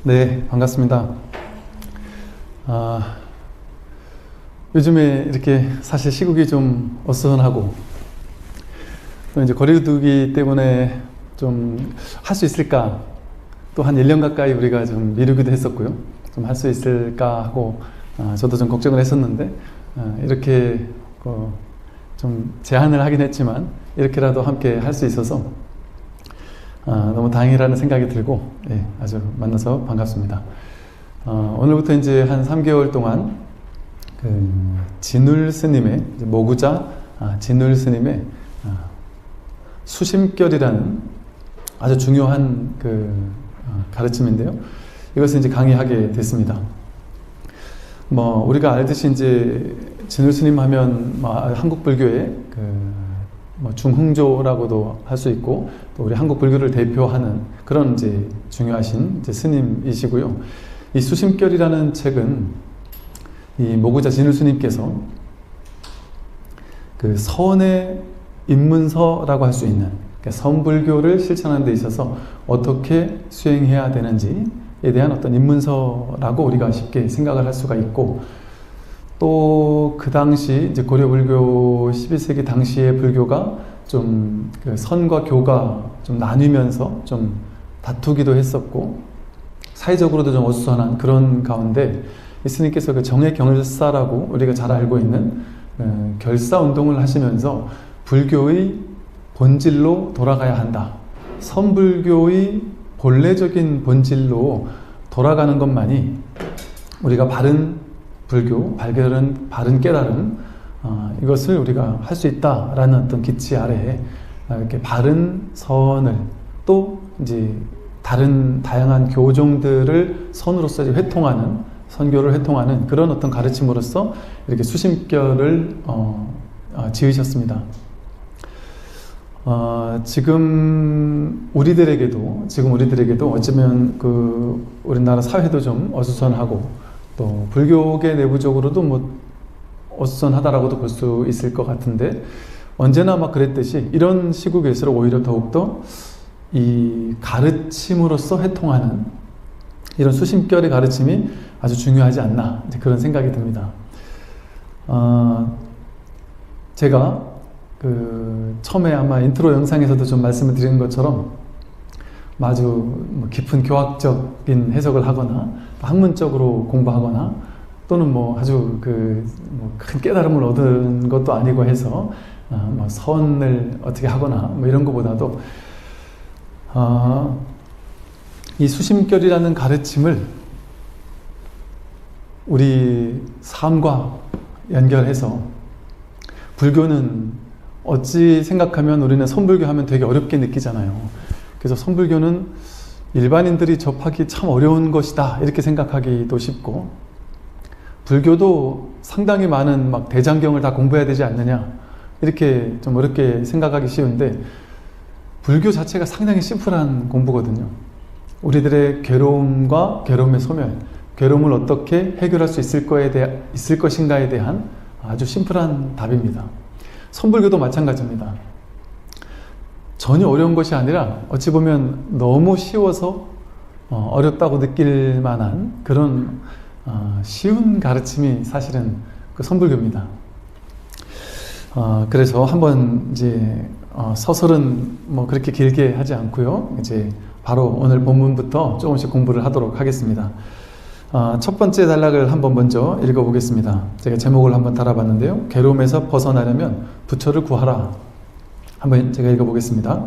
네, 반갑습니다. 요즘에 이렇게 사실 시국이 좀 어수선하고 또 이제 거리두기 때문에 좀 할 수 있을까, 또 한 1년 가까이 우리가 좀 미루기도 했었고요. 좀 할 수 있을까 하고 저도 좀 걱정을 했었는데 이렇게 좀 제한을 하긴 했지만 이렇게라도 함께 할 수 있어서 너무 다행이라는 생각이 들고, 예, 아주 만나서 반갑습니다. 오늘부터 이제 한 3개월 동안 진울 스님의, 모구자 진울 스님의 수심결이라는 아주 중요한 가르침인데요. 이것을 이제 강의하게 됐습니다. 우리가 알듯이 이제 진울 스님 하면 한국 불교의 중흥조라고도 할 수 있고, 또 우리 한국 불교를 대표하는 그런 이제 중요하신 이제 스님이시고요. 이 수심결이라는 책은 이 모구자 진울 스님께서 선의 입문서라고 할 수 있는, 그러니까 선불교를 실천하는 데 있어서 어떻게 수행해야 되는지에 대한 어떤 입문서라고 우리가 쉽게 생각을 할 수가 있고, 또 그 당시 이제 고려불교 12세기 당시의 불교가 좀 선과 교가 좀 나뉘면서 좀 다투기도 했었고 사회적으로도 좀 어수선한 그런 가운데 이 스님께서 정의 결사라고 우리가 잘 알고 있는 결사 운동을 하시면서 불교의 본질로 돌아가야 한다. 선불교의 본래적인 본질로 돌아가는 것만이 우리가 바른 불교, 바른 깨달음, 이것을 우리가 할 수 있다라는 어떤 기치 아래에 이렇게 바른 선을, 또 이제 다양한 교종들을 선으로서 회통하는, 선교를 회통하는 그런 어떤 가르침으로서 이렇게 수심결을 지으셨습니다. 지금 우리들에게도 어쩌면 우리나라 사회도 좀 어수선하고, 또 불교계 내부적으로도 어수선하다라고도 볼 수 있을 것 같은데, 언제나 그랬듯이 이런 시국일수록 오히려 더욱더 이 가르침으로서 회통하는 이런 수심결의 가르침이 아주 중요하지 않나, 그런 생각이 듭니다. 제가 처음에 아마 인트로 영상에서도 좀 말씀을 드린 것처럼 아주 깊은 교학적인 해석을 하거나 학문적으로 공부하거나, 또는 아주 큰 깨달음을 얻은 것도 아니고 해서 선을 어떻게 하거나 이런 것보다도 이 수심결이라는 가르침을 우리 삶과 연결해서, 불교는 어찌 생각하면 우리는 선불교 하면 되게 어렵게 느끼잖아요. 그래서 선불교는 일반인들이 접하기 참 어려운 것이다 이렇게 생각하기도 쉽고, 불교도 상당히 많은 대장경을 다 공부해야 되지 않느냐 이렇게 좀 어렵게 생각하기 쉬운데, 불교 자체가 상당히 심플한 공부거든요. 우리들의 괴로움과 괴로움의 소멸, 괴로움을 어떻게 해결할 수 있을 것인가에 대한 아주 심플한 답입니다. 선불교도 마찬가지입니다. 전혀 어려운 것이 아니라 어찌 보면 너무 쉬워서 어렵다고 느낄 만한 그런 쉬운 가르침이 사실은 선불교입니다. 그래서 한번 이제 서설은 그렇게 길게 하지 않고요, 이제 바로 오늘 본문부터 조금씩 공부를 하도록 하겠습니다. 첫 번째 단락을 한번 먼저 읽어보겠습니다. 제가 제목을 한번 달아봤는데요. 괴로움에서 벗어나려면 부처를 구하라. 한번 제가 읽어보겠습니다.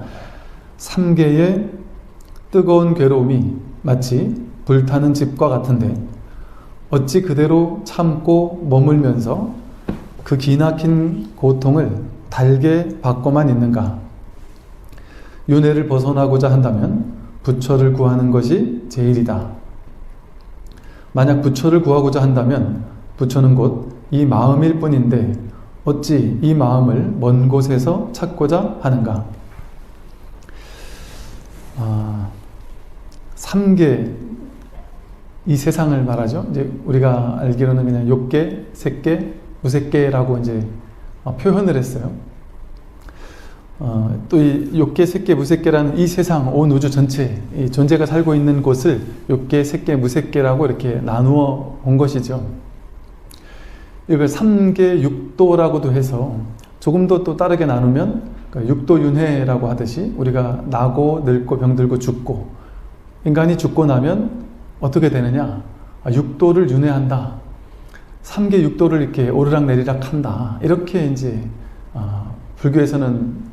삼계의 뜨거운 괴로움이 마치 불타는 집과 같은데 어찌 그대로 참고 머물면서 그 기나긴 고통을 달게 받고만 있는가? 윤회를 벗어나고자 한다면 부처를 구하는 것이 제일이다. 만약 부처를 구하고자 한다면 부처는 곧 이 마음일 뿐인데 어찌 이 마음을 먼 곳에서 찾고자 하는가? 삼계, 이 세상을 말하죠. 이제 우리가 알기로는 그냥 욕계, 색계, 무색계라고 이제 표현을 했어요. 또 이 욕계, 색계, 무색계라는 이 세상, 온 우주 전체, 이 존재가 살고 있는 곳을 욕계, 색계, 무색계라고 이렇게 나누어 본 것이죠. 이걸 삼계 육도라고도 해서 조금 더 또 다르게 나누면 육도윤회라고 하듯이 우리가 나고 늙고 병들고 죽고 인간이 죽고 나면 어떻게 되느냐? 육도를 윤회한다. 삼계 육도를 이렇게 오르락내리락 한다. 이렇게 이제 불교에서는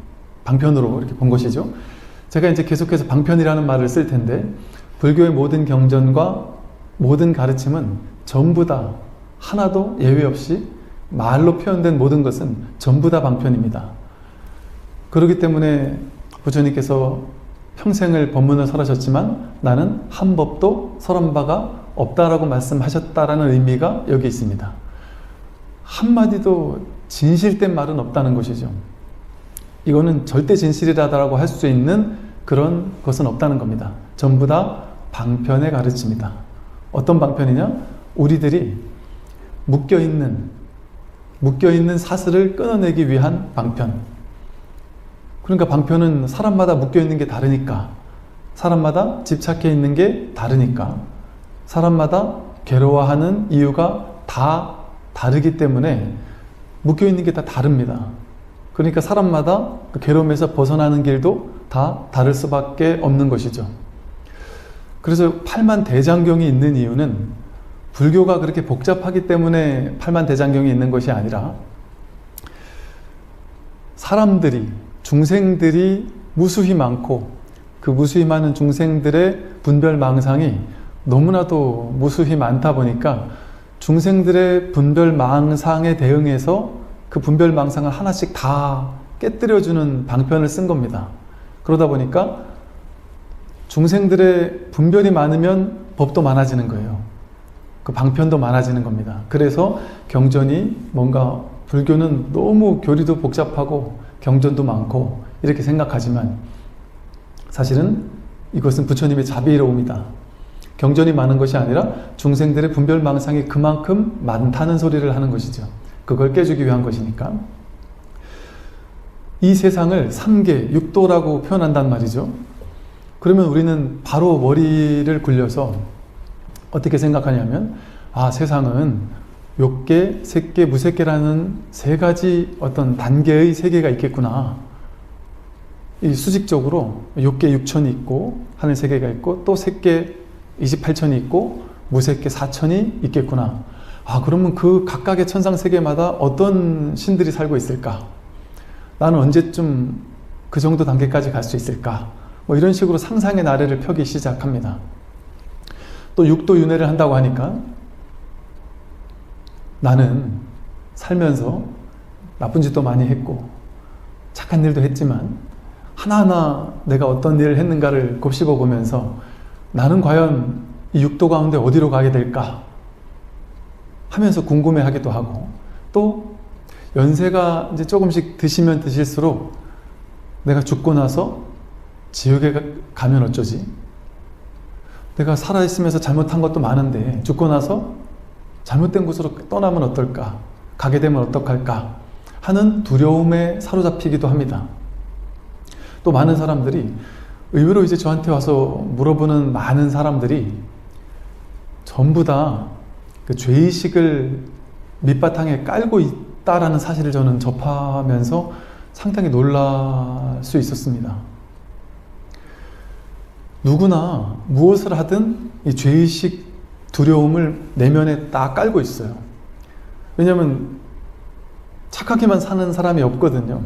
방편으로 이렇게 본 것이죠. 제가 이제 계속해서 방편이라는 말을 쓸 텐데 불교의 모든 경전과 모든 가르침은 전부 다 하나도 예외 없이 말로 표현된 모든 것은 전부 다 방편입니다. 그렇기 때문에 부처님께서 평생을 법문을 설하셨지만 나는 한 법도 설한 바가 없다라고 말씀하셨다라는 의미가 여기 있습니다. 한마디도 진실된 말은 없다는 것이죠. 이거는 절대 진실이라고 할 수 있는 그런 것은 없다는 겁니다. 전부 다 방편의 가르침이다. 어떤 방편이냐? 우리들이 묶여있는 사슬을 끊어내기 위한 방편. 그러니까 방편은 사람마다 묶여있는 게 다르니까, 사람마다 집착해 있는 게 다르니까, 사람마다 괴로워하는 이유가 다 다르기 때문에 묶여있는 게 다 다릅니다. 그러니까 사람마다 그 괴로움에서 벗어나는 길도 다 다를 수밖에 없는 것이죠. 그래서 팔만대장경이 있는 이유는 불교가 그렇게 복잡하기 때문에 팔만대장경이 있는 것이 아니라 사람들이, 중생들이 무수히 많고 그 무수히 많은 중생들의 분별망상이 너무나도 무수히 많다 보니까 중생들의 분별망상에 대응해서 그 분별망상을 하나씩 다 깨뜨려주는 방편을 쓴 겁니다. 그러다 보니까 중생들의 분별이 많으면 법도 많아지는 거예요. 그 방편도 많아지는 겁니다. 그래서 경전이 뭔가 불교는 너무 교리도 복잡하고 경전도 많고 이렇게 생각하지만 사실은 이것은 부처님의 자비로움이다. 경전이 많은 것이 아니라 중생들의 분별망상이 그만큼 많다는 소리를 하는 것이죠. 그걸 깨주기 위한 것이니까. 이 세상을 삼계, 육도라고 표현한단 말이죠. 그러면 우리는 바로 머리를 굴려서 어떻게 생각하냐면 세상은 욕계, 색계, 무색계라는 세 가지 어떤 단계의 세계가 있겠구나. 이 수직적으로 욕계 6천이 있고 하늘 세계가 있고 또 색계 28천이 있고 무색계 4천이 있겠구나. 그러면 그 각각의 천상 세계마다 어떤 신들이 살고 있을까? 나는 언제쯤 그 정도 단계까지 갈 수 있을까? 뭐 이런 식으로 상상의 나래를 펴기 시작합니다. 또 육도윤회를 한다고 하니까 나는 살면서 나쁜 짓도 많이 했고 착한 일도 했지만 하나하나 내가 어떤 일을 했는가를 곱씹어 보면서 나는 과연 이 육도 가운데 어디로 가게 될까 하면서 궁금해하기도 하고 또 연세가 이제 조금씩 드시면 드실수록 내가 죽고 나서 지옥에 가면 어쩌지? 내가 살아있으면서 잘못한 것도 많은데 죽고 나서 잘못된 곳으로 떠나면 어떨까? 가게 되면 어떡할까? 하는 두려움에 사로잡히기도 합니다. 또 많은 사람들이 의외로 이제 저한테 와서 물어보는 많은 사람들이 전부 다 그 죄의식을 밑바탕에 깔고 있다라는 사실을 저는 접하면서 상당히 놀랄 수 있었습니다. 누구나 무엇을 하든 이 죄의식, 두려움을 내면에 딱 깔고 있어요. 왜냐하면 착하게만 사는 사람이 없거든요.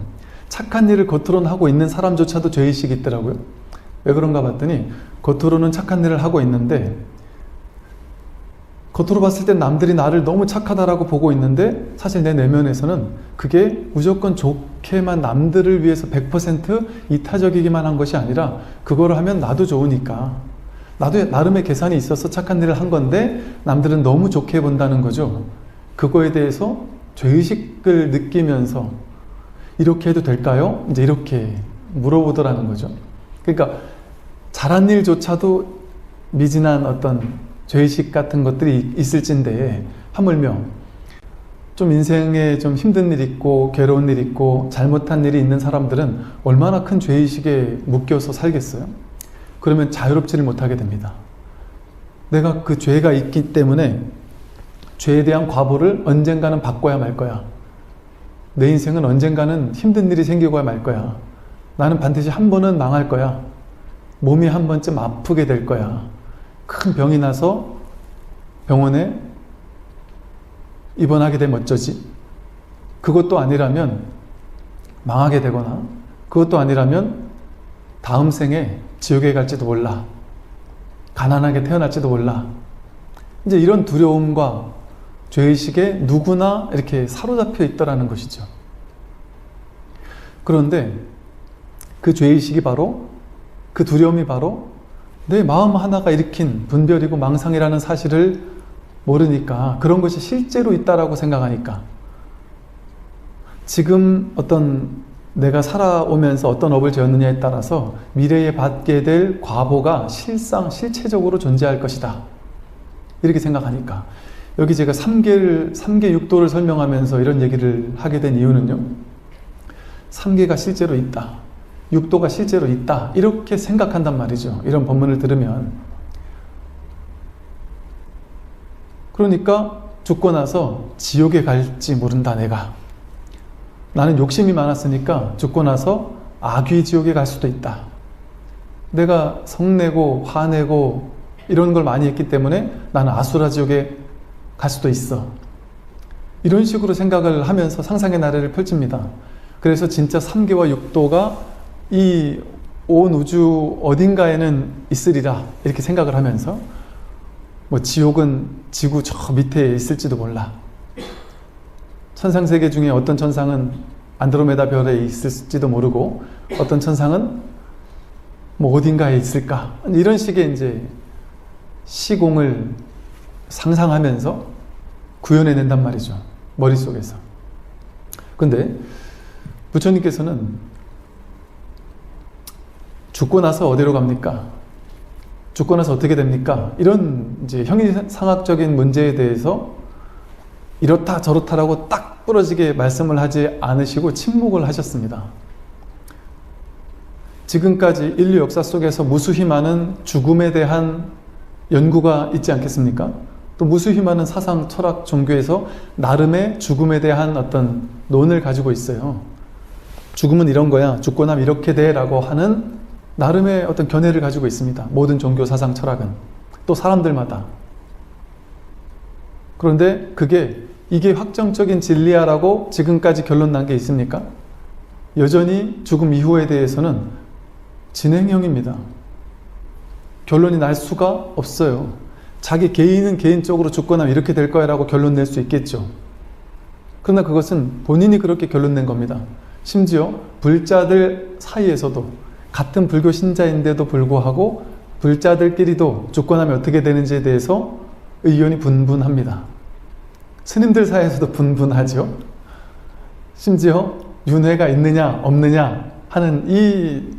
착한 일을 겉으로는 하고 있는 사람조차도 죄의식이 있더라고요. 왜 그런가 봤더니 겉으로는 착한 일을 하고 있는데 겉으로 봤을 땐 남들이 나를 너무 착하다라고 보고 있는데 사실 내 내면에서는 그게 무조건 좋게만 남들을 위해서 100% 이타적이기만 한 것이 아니라 그거를 하면 나도 좋으니까 나도 나름의 계산이 있어서 착한 일을 한 건데 남들은 너무 좋게 본다는 거죠. 그거에 대해서 죄의식을 느끼면서 이렇게 해도 될까요? 이제 이렇게 물어보더라는 거죠. 그러니까 잘한 일조차도 미진한 어떤 죄의식 같은 것들이 있을진데 하물며 좀 인생에 좀 힘든 일 있고 괴로운 일 있고 잘못한 일이 있는 사람들은 얼마나 큰 죄의식에 묶여서 살겠어요? 그러면 자유롭지를 못하게 됩니다. 내가 그 죄가 있기 때문에 죄에 대한 과보를 언젠가는 받고야 말 거야. 내 인생은 언젠가는 힘든 일이 생기고야 말 거야. 나는 반드시 한 번은 망할 거야. 몸이 한 번쯤 아프게 될 거야. 큰 병이 나서 병원에 입원하게 되면 어쩌지? 그것도 아니라면 망하게 되거나 그것도 아니라면 다음 생에 지옥에 갈지도 몰라. 가난하게 태어날지도 몰라. 이제 이런 두려움과 죄의식에 누구나 이렇게 사로잡혀 있더라는 것이죠. 그런데 그 죄의식이 바로, 그 두려움이 바로 내 마음 하나가 일으킨 분별이고 망상이라는 사실을 모르니까, 그런 것이 실제로 있다라고 생각하니까, 지금 어떤 내가 살아오면서 어떤 업을 지었느냐에 따라서 미래에 받게 될 과보가 실체적으로 존재할 것이다. 이렇게 생각하니까, 여기 제가 3계 육도를 설명하면서 이런 얘기를 하게 된 이유는요, 3계가 실제로 있다, 육도가 실제로 있다, 이렇게 생각한단 말이죠. 이런 본문을 들으면. 그러니까 죽고 나서 지옥에 갈지 모른다. 내가, 나는 욕심이 많았으니까 죽고 나서 악귀 지옥에 갈 수도 있다. 내가 성내고 화내고 이런 걸 많이 했기 때문에 나는 아수라 지옥에 갈 수도 있어. 이런 식으로 생각을 하면서 상상의 나래를 펼칩니다. 그래서 진짜 3계와 6도가 이 온 우주 어딘가에는 있으리라, 이렇게 생각을 하면서, 뭐 지옥은 지구 저 밑에 있을지도 몰라. 천상세계 중에 어떤 천상은 안드로메다 별에 있을지도 모르고, 어떤 천상은 뭐 어딘가에 있을까, 이런 식의 이제 시공을 상상하면서 구현해낸단 말이죠, 머릿속에서. 근데 부처님께서는 죽고 나서 어디로 갑니까? 죽고 나서 어떻게 됩니까? 이런 이제 형이상학적인 문제에 대해서 이렇다 저렇다라고 딱 부러지게 말씀을 하지 않으시고 침묵을 하셨습니다. 지금까지 인류 역사 속에서 무수히 많은 죽음에 대한 연구가 있지 않겠습니까? 또 무수히 많은 사상, 철학, 종교에서 나름의 죽음에 대한 어떤 논을 가지고 있어요. 죽음은 이런 거야, 죽고 나면 이렇게 돼 라고 하는 나름의 어떤 견해를 가지고 있습니다. 모든 종교, 사상, 철학은. 또 사람들마다. 그런데 이게 확정적인 진리야라고 지금까지 결론 난 게 있습니까? 여전히 죽음 이후에 대해서는 진행형입니다. 결론이 날 수가 없어요. 자기 개인은 개인적으로 죽고 나면 이렇게 될 거야 라고 결론 낼 수 있겠죠. 그러나 그것은 본인이 그렇게 결론 낸 겁니다. 심지어 불자들 사이에서도, 같은 불교 신자인데도 불구하고 불자들끼리도 죽고 나면 어떻게 되는지에 대해서 의견이 분분합니다. 스님들 사이에서도 분분하죠. 심지어 윤회가 있느냐 없느냐 하는 이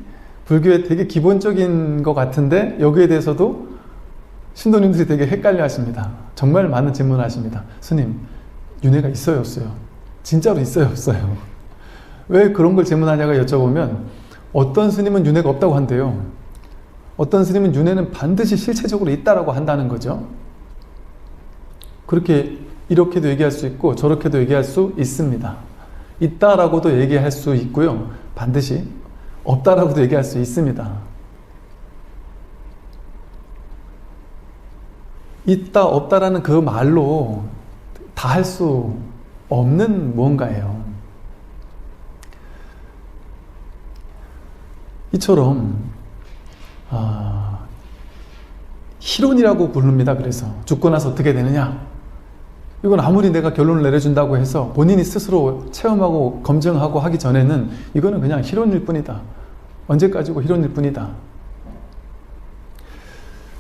불교의 되게 기본적인 것 같은데, 여기에 대해서도 신도님들이 되게 헷갈려 하십니다. 정말 많은 질문을 하십니다. 스님, 윤회가 있어요 없어요? 진짜로 있어요 없어요? 왜 그런 걸 질문하냐고 여쭤보면, 어떤 스님은 윤회가 없다고 한대요. 어떤 스님은 윤회는 반드시 실체적으로 있다라고 한다는 거죠. 그렇게 이렇게도 얘기할 수 있고 저렇게도 얘기할 수 있습니다. 있다라고도 얘기할 수 있고요, 반드시 없다라고도 얘기할 수 있습니다. 있다 없다라는 그 말로 다 할 수 없는 무언가예요. 이처럼 희론이라고 부릅니다. 그래서 죽고 나서 어떻게 되느냐, 이건 아무리 내가 결론을 내려준다고 해서 본인이 스스로 체험하고 검증하고 하기 전에는 이거는 그냥 희론일 뿐이다. 언제까지고 희론일 뿐이다.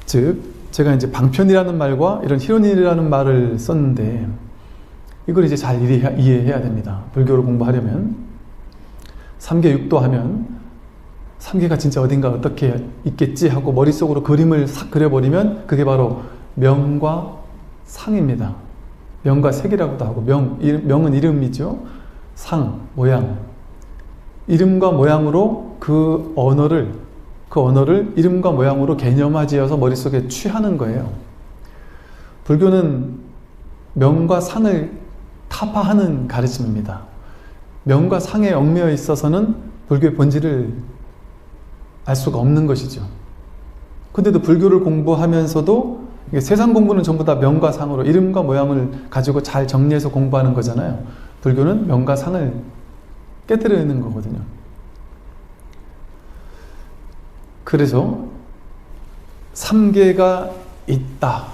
즉, 제가 이제 방편이라는 말과 이런 희론이라는 말을 썼는데, 이걸 이제 잘 이해해야 됩니다. 불교를 공부하려면. 3계 육도 하면 3계가 진짜 어딘가 어떻게 있겠지 하고 머릿속으로 그림을 싹 그려버리면 그게 바로 명과 상입니다. 명과 색이라고도 하고, 명은 이름이죠. 상, 모양. 이름과 모양으로 그 언어를 이름과 모양으로 개념화지어서 머릿속에 취하는 거예요. 불교는 명과 상을 타파하는 가르침입니다. 명과 상에 얽매여 있어서는 불교의 본질을 알 수가 없는 것이죠. 근데도 불교를 공부하면서도 세상 공부는 전부 다 명과 상으로 이름과 모양을 가지고 잘 정리해서 공부하는 거잖아요. 불교는 명과 상을 깨뜨리는 거거든요. 그래서 삼계가 있다,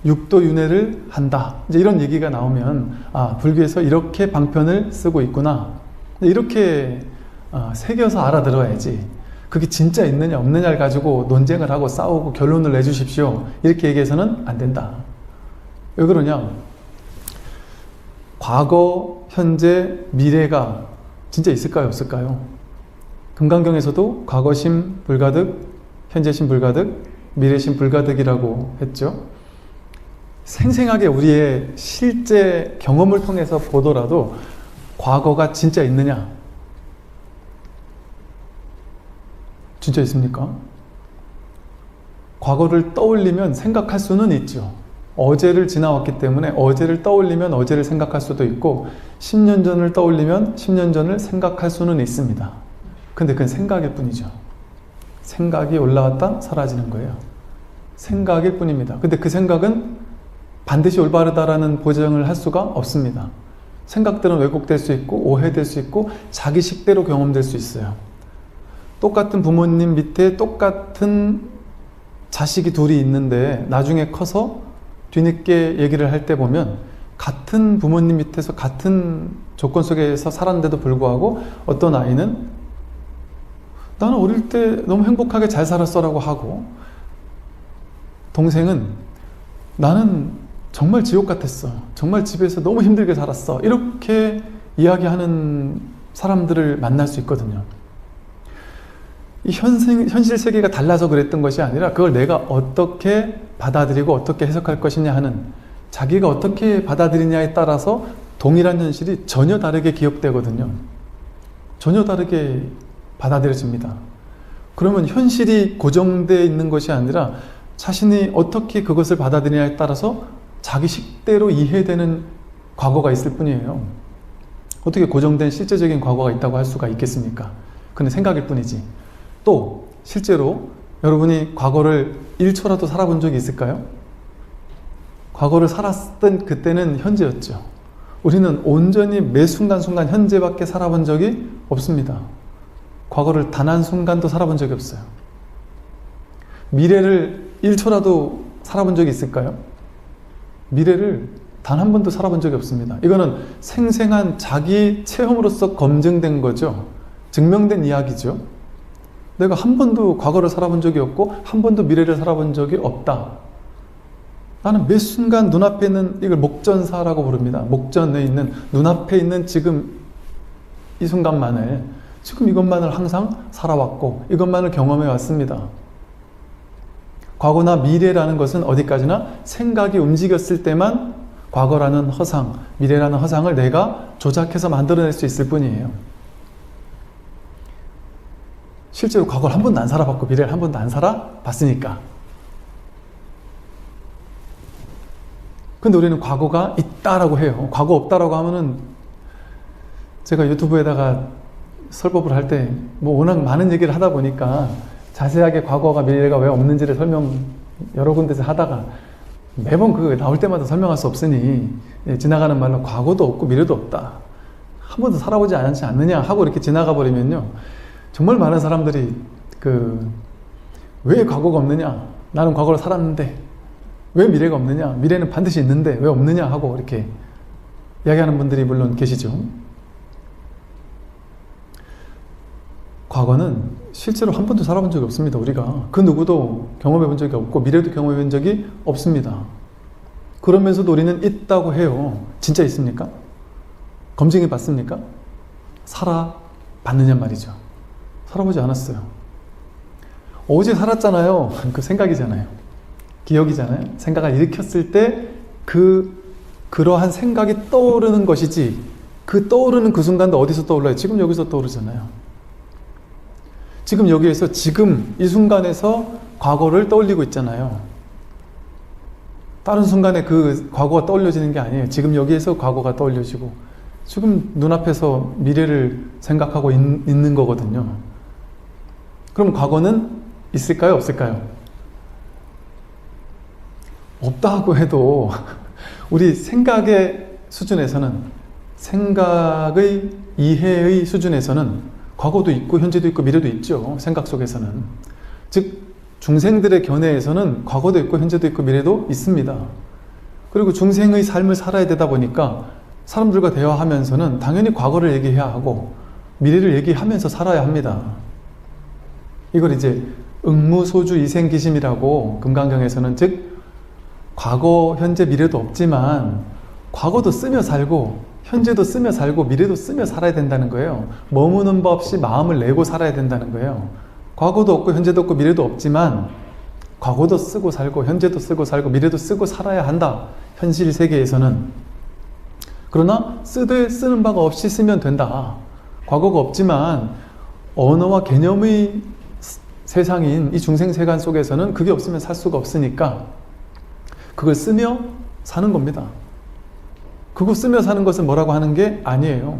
육도윤회를 한다, 이제 이런 얘기가 나오면 불교에서 이렇게 방편을 쓰고 있구나, 이렇게 새겨서 알아들어야지. 그게 진짜 있느냐 없느냐를 가지고 논쟁을 하고 싸우고 결론을 내주십시오, 이렇게 얘기해서는 안 된다. 왜 그러냐? 과거, 현재, 미래가 진짜 있을까요 없을까요? 금강경에서도 과거심 불가득, 현재심 불가득, 미래심 불가득이라고 했죠. 생생하게 우리의 실제 경험을 통해서 보더라도 과거가 진짜 있느냐? 진짜 있습니까? 과거를 떠올리면 생각할 수는 있죠. 어제를 지나왔기 때문에 어제를 떠올리면 어제를 생각할 수도 있고 10년 전을 떠올리면 10년 전을 생각할 수는 있습니다. 근데 그건 생각일 뿐이죠. 생각이 올라왔다 사라지는 거예요. 생각일 뿐입니다. 근데 그 생각은 반드시 올바르다라는 보장을 할 수가 없습니다. 생각들은 왜곡될 수 있고 오해될 수 있고 자기 식대로 경험될 수 있어요. 똑같은 부모님 밑에 똑같은 자식이 둘이 있는데 나중에 커서 뒤늦게 얘기를 할 때 보면 같은 부모님 밑에서 같은 조건 속에서 살았는데도 불구하고 어떤 아이는 나는 어릴 때 너무 행복하게 잘 살았어 라고 하고, 동생은 나는 정말 지옥 같았어, 정말 집에서 너무 힘들게 살았어, 이렇게 이야기하는 사람들을 만날 수 있거든요. 이 현실 세계가 달라서 그랬던 것이 아니라 그걸 내가 어떻게 받아들이고 어떻게 해석할 것이냐 하는, 자기가 어떻게 받아들이냐에 따라서 동일한 현실이 전혀 다르게 기억되거든요. 전혀 다르게 받아들여집니다. 그러면 현실이 고정되어 있는 것이 아니라 자신이 어떻게 그것을 받아들이냐에 따라서 자기 식대로 이해되는 과거가 있을 뿐이에요. 어떻게 고정된 실제적인 과거가 있다고 할 수가 있겠습니까? 그건 생각일 뿐이지. 또 실제로 여러분이 과거를 1초라도 살아본 적이 있을까요? 과거를 살았던 그때는 현재였죠. 우리는 온전히 매 순간순간 현재밖에 살아본 적이 없습니다. 과거를 단 한순간도 살아본 적이 없어요. 미래를 1초라도 살아본 적이 있을까요? 미래를 단 한 번도 살아본 적이 없습니다. 이거는 생생한 자기 체험으로서 검증된 거죠. 증명된 이야기죠. 내가 한 번도 과거를 살아본 적이 없고 한 번도 미래를 살아본 적이 없다. 나는 매 순간 눈앞에 있는, 이걸 목전사라고 부릅니다. 목전에 있는, 눈앞에 있는 지금 이 순간만을, 지금 이것만을 항상 살아왔고 이것만을 경험해 왔습니다. 과거나 미래라는 것은 어디까지나 생각이 움직였을 때만 과거라는 허상, 미래라는 허상을 내가 조작해서 만들어낼 수 있을 뿐이에요. 실제로 과거를 한 번도 안 살아봤고 미래를 한 번도 안 살아봤으니까. 근데 우리는 과거가 있다라고 해요. 과거 없다라고 하면은, 제가 유튜브에다가 설법을 할 때 뭐 워낙 많은 얘기를 하다 보니까 자세하게 과거가 미래가 왜 없는지를 여러 군데서 하다가 매번 그 나올 때마다 설명할 수 없으니 지나가는 말로 과거도 없고 미래도 없다, 한 번도 살아보지 않지 않느냐 하고 이렇게 지나가 버리면요, 정말 많은 사람들이 왜 과거가 없느냐, 나는 과거를 살았는데 왜 미래가 없느냐, 미래는 반드시 있는데 왜 없느냐 하고 이렇게 이야기하는 분들이 물론 계시죠. 과거는 실제로 한 번도 살아본 적이 없습니다. 우리가 그 누구도 경험해 본 적이 없고 미래도 경험해 본 적이 없습니다. 그러면서도 우리는 있다고 해요. 진짜 있습니까? 검증해 봤습니까? 살아봤느냐 말이죠. 살아보지 않았어요. 어제 살았잖아요. 그 생각이잖아요. 기억이잖아요. 생각을 일으켰을 때 그 그러한 생각이 떠오르는 것이지, 그 떠오르는 그 순간도 어디서 떠올라요? 지금 여기서 떠오르잖아요. 지금 여기에서 지금 이 순간에서 과거를 떠올리고 있잖아요. 다른 순간에 그 과거가 떠올려지는 게 아니에요. 지금 여기에서 과거가 떠올려지고 지금 눈앞에서 미래를 생각하고 있는 거거든요. 그럼 과거는 있을까요? 없을까요? 없다고 해도 우리 생각의 수준에서는, 생각의 이해의 수준에서는 과거도 있고 현재도 있고 미래도 있죠. 생각 속에서는. 즉 중생들의 견해에서는 과거도 있고 현재도 있고 미래도 있습니다. 그리고 중생의 삶을 살아야 되다 보니까 사람들과 대화하면서는 당연히 과거를 얘기해야 하고 미래를 얘기하면서 살아야 합니다. 이걸 이제 응무소주 이생기심이라고 금강경에서는, 즉 과거, 현재, 미래도 없지만 과거도 쓰며 살고 현재도 쓰며 살고 미래도 쓰며 살아야 된다는 거예요. 머무는 법 없이 마음을 내고 살아야 된다는 거예요. 과거도 없고 현재도 없고 미래도 없지만 과거도 쓰고 살고 현재도 쓰고 살고 미래도 쓰고 살아야 한다. 현실 세계에서는. 그러나 쓰되 쓰는 바가 없이 쓰면 된다. 과거가 없지만 언어와 개념의 세상인 이 중생세간 속에서는 그게 없으면 살 수가 없으니까 그걸 쓰며 사는 겁니다. 그거 쓰며 사는 것은 뭐라고 하는 게 아니에요.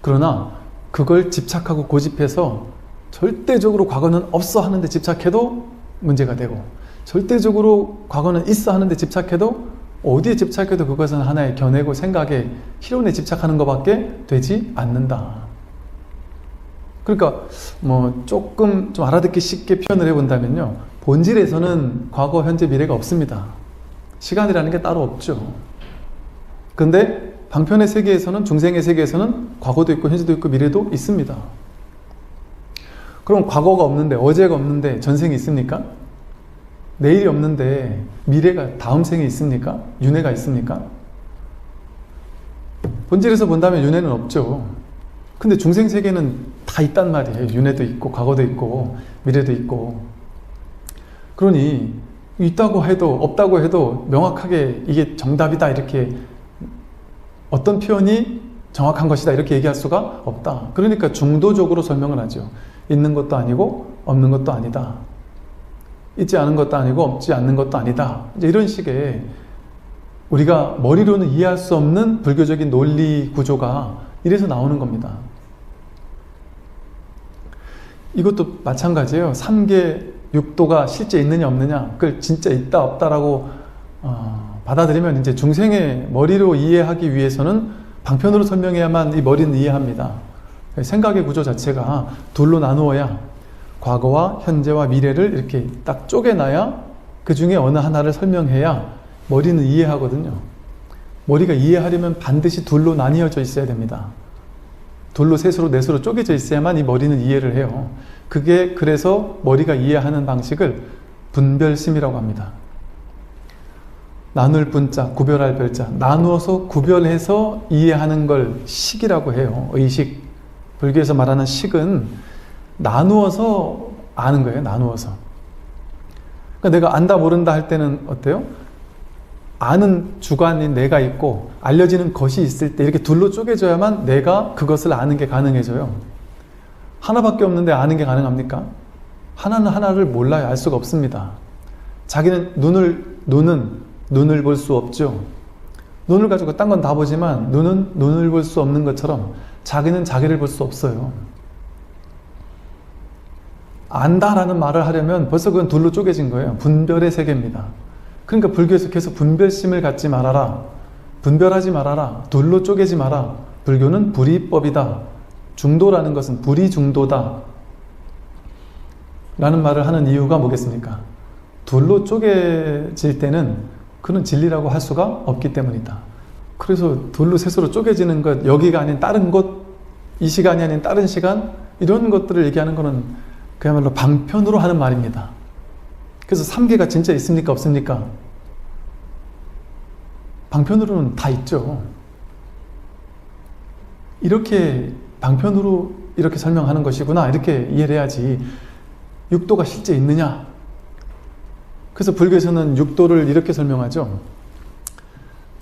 그러나 그걸 집착하고 고집해서 절대적으로 과거는 없어 하는데 집착해도 문제가 되고, 절대적으로 과거는 있어 하는데 집착해도, 어디에 집착해도 그것은 하나의 견해고 생각에, 희론에 집착하는 것밖에 되지 않는다. 그러니까 조금 좀 알아듣기 쉽게 표현을 해본다면요, 본질에서는 과거, 현재, 미래가 없습니다. 시간이라는 게 따로 없죠. 근데 방편의 세계에서는, 중생의 세계에서는 과거도 있고 현재도 있고 미래도 있습니다. 그럼 과거가 없는데, 어제가 없는데 전생이 있습니까? 내일이 없는데 미래가, 다음 생이 있습니까? 윤회가 있습니까? 본질에서 본다면 윤회는 없죠. 근데 중생 세계는 다 있단 말이에요. 윤회도 있고 과거도 있고 미래도 있고. 그러니 있다고 해도 없다고 해도 명확하게 이게 정답이다, 이렇게 어떤 표현이 정확한 것이다 이렇게 얘기할 수가 없다. 그러니까 중도적으로 설명을 하죠. 있는 것도 아니고 없는 것도 아니다. 있지 않은 것도 아니고 없지 않는 것도 아니다. 이제 이런 식의 우리가 머리로는 이해할 수 없는 불교적인 논리 구조가 이래서 나오는 겁니다. 이것도 마찬가지예요. 3계 6도가 실제 있느냐 없느냐, 그걸 진짜 있다 없다라고 받아들이면 이제 중생의 머리로 이해하기 위해서는 방편으로 설명해야만 이 머리는 이해합니다. 생각의 구조 자체가 둘로 나누어야, 과거와 현재와 미래를 이렇게 딱 쪼개놔야 그 중에 어느 하나를 설명해야 머리는 이해하거든요. 머리가 이해하려면 반드시 둘로 나뉘어져 있어야 됩니다. 둘로, 셋으로, 넷으로 쪼개져 있어야만 이 머리는 이해를 해요. 그게 그래서 머리가 이해하는 방식을 분별심이라고 합니다. 나눌 분자, 구별할 별자, 나누어서 구별해서 이해하는 걸 식이라고 해요. 의식. 불교에서 말하는 식은 나누어서 아는 거예요. 나누어서. 그러니까 내가 안다 모른다 할 때는 어때요? 아는 주관인 내가 있고 알려지는 것이 있을 때 이렇게 둘로 쪼개져야만 내가 그것을 아는 게 가능해져요. 하나밖에 없는데 아는 게 가능합니까? 하나는 하나를 몰라요. 알 수가 없습니다. 자기는 눈을 볼 수 없죠. 눈을 가지고 딴 건 다 보지만 눈은 눈을 볼 수 없는 것처럼 자기는 자기를 볼 수 없어요. 안다라는 말을 하려면 벌써 그건 둘로 쪼개진 거예요. 분별의 세계입니다. 그러니까 불교에서 계속 분별심을 갖지 말아라, 분별하지 말아라, 둘로 쪼개지 마라. 불교는 불이법이다. 중도라는 것은 불이 중도다 라는 말을 하는 이유가 뭐겠습니까? 둘로 쪼개질 때는 그는 진리라고 할 수가 없기 때문이다. 그래서 둘로 셋으로 쪼개지는 것, 여기가 아닌 다른 곳, 이 시간이 아닌 다른 시간, 이런 것들을 얘기하는 것은 그야말로 방편으로 하는 말입니다. 그래서 3계가 진짜 있습니까? 없습니까? 방편으로는 다 있죠. 이렇게 방편으로 이렇게 설명하는 것이구나, 이렇게 이해를 해야지. 6도가 실제 있느냐? 그래서 불교에서는 6도를 이렇게 설명하죠.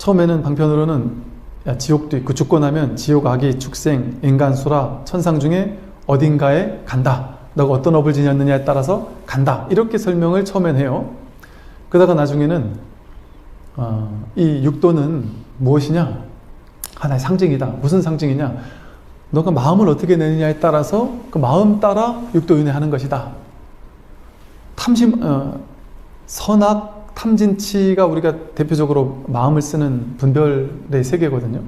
처음에는 방편으로는 야, 지옥도 있고 죽고 나면 지옥, 악이, 축생, 인간, 수라, 천상 중에 어딘가에 간다. 너가 어떤 업을 지녔느냐에 따라서 간다. 이렇게 설명을 처음엔 해요. 그러다가 나중에는 이 육도는 무엇이냐? 하나의 상징이다. 무슨 상징이냐? 너가 마음을 어떻게 내느냐에 따라서 그 마음 따라 육도윤회 하는 것이다. 선악, 탐진치가 우리가 대표적으로 마음을 쓰는 분별의 세계거든요.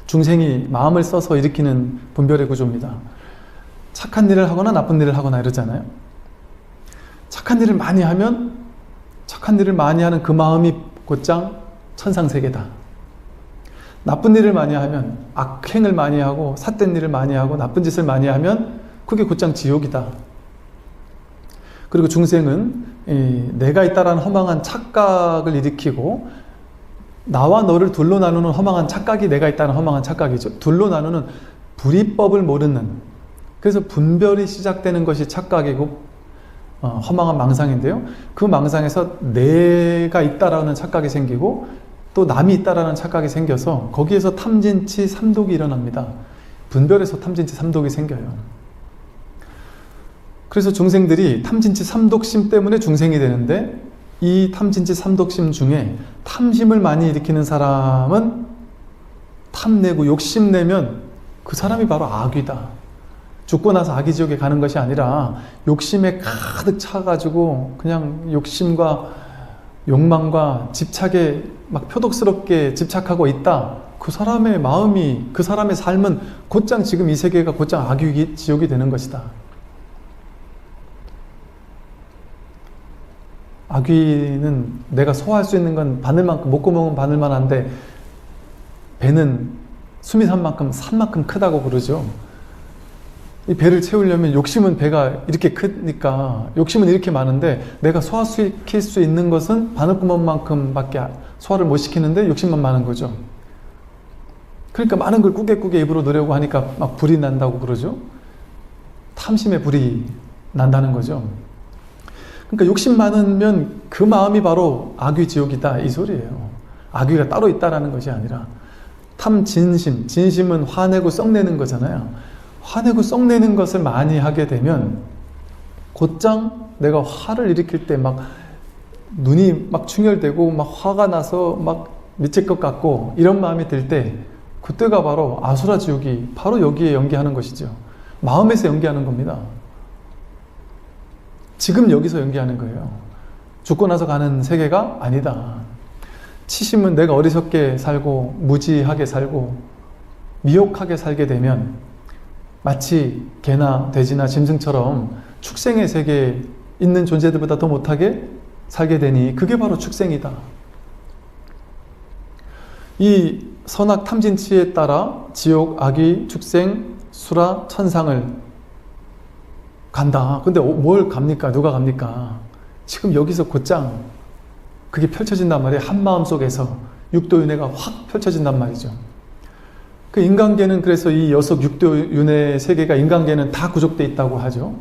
중생이 마음을 써서 일으키는 분별의 구조입니다. 착한 일을 하거나 나쁜 일을 하거나 이러잖아요. 착한 일을 많이 하면 착한 일을 많이 하는 그 마음이 곧장 천상세계다. 나쁜 일을 많이 하면, 악행을 많이 하고 삿된 일을 많이 하고 나쁜 짓을 많이 하면 그게 곧장 지옥이다. 그리고 중생은 내가 있다라는 허망한 착각을 일으키고, 나와 너를 둘로 나누는 허망한 착각이 내가 있다는 허망한 착각이죠. 둘로 나누는 불이법을 모르는, 그래서 분별이 시작되는 것이 착각이고 허망한 망상인데요. 그 망상에서 내가 있다라는 착각이 생기고 또 남이 있다라는 착각이 생겨서 거기에서 탐진치 삼독이 일어납니다. 분별에서 탐진치 삼독이 생겨요. 그래서 중생들이 탐진치 삼독심 때문에 중생이 되는데, 이 탐진치 삼독심 중에 탐심을 많이 일으키는 사람은 탐내고 욕심내면 그 사람이 바로 악귀다. 죽고 나서 아기지옥에 가는 것이 아니라 욕심에 가득 차가지고 그냥 욕심과 욕망과 집착에 막 표독스럽게 집착하고 있다. 그 사람의 마음이, 그 사람의 삶은 곧장 지금 이 세계가 곧장 악귀 지옥이 되는 것이다. 악귀는 내가 소화할 수 있는 건 바늘만큼, 목구멍은 바늘만한데 배는 숨이 산만큼 크다고 그러죠. 이 배를 채우려면 욕심은 배가 이렇게 크니까, 욕심은 이렇게 많은데 내가 소화시킬 수 있는 것은 바늘구멍만큼 밖에 소화를 못 시키는데 욕심만 많은 거죠. 그러니까 많은 걸 꾸게 입으로 넣으려고 하니까 막 불이 난다고 그러죠. 탐심의 불이 난다는 거죠. 그러니까 욕심 많으면 그 마음이 바로 악귀 지옥이다, 이 소리예요. 악귀가 따로 있다라는 것이 아니라 탐진심, 진심은 화내고 썩내는 거잖아요. 화내고 썩내는 것을 많이 하게 되면 곧장 내가 화를 일으킬 때 막 눈이 막 충혈되고 막 화가 나서 막 미칠 것 같고 이런 마음이 들 때, 그때가 바로 아수라 지옥이 바로 여기에 연기하는 것이죠. 마음에서 연기하는 겁니다. 지금 여기서 연기하는 거예요. 죽고 나서 가는 세계가 아니다. 치심은 내가 어리석게 살고 무지하게 살고 미혹하게 살게 되면 마치 개나 돼지나 짐승처럼 축생의 세계에 있는 존재들보다 더 못하게 살게 되니 그게 바로 축생이다. 이 선악 탐진치에 따라 지옥, 악귀, 축생, 수라, 천상을 간다. 근데 뭘 갑니까? 누가 갑니까? 지금 여기서 곧장 그게 펼쳐진단 말이에요. 한 마음 속에서 육도윤회가 확 펼쳐진단 말이죠. 그 인간계는 그래서 이 여섯 육도윤회 세계가 인간계는 다 구족되어 있다고 하죠.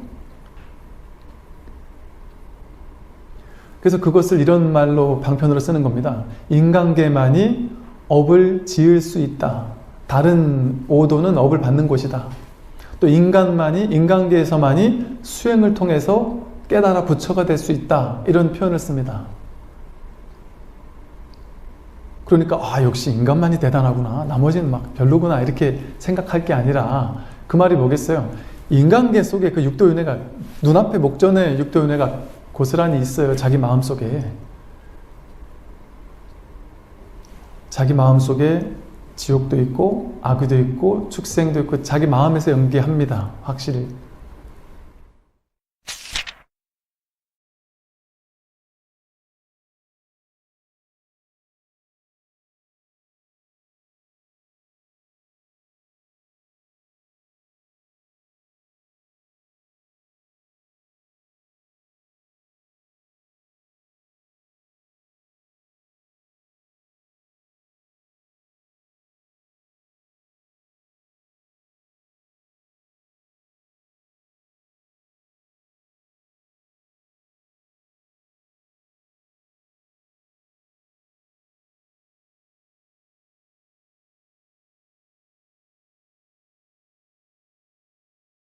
그래서 그것을 이런 말로 방편으로 쓰는 겁니다. 인간계만이 업을 지을 수 있다. 다른 오도는 업을 받는 곳이다. 또 인간계에서만이 수행을 통해서 깨달아 부처가 될 수 있다. 이런 표현을 씁니다. 그러니까 역시 인간만이 대단하구나, 나머지는 막 별로구나 이렇게 생각할 게 아니라, 그 말이 뭐겠어요? 인간계 속에 그 육도윤회가, 눈앞에 목전에 육도윤회가 고스란히 있어요. 자기 마음속에. 자기 마음속에 지옥도 있고 악귀도 있고 축생도 있고 자기 마음에서 연기합니다. 확실히.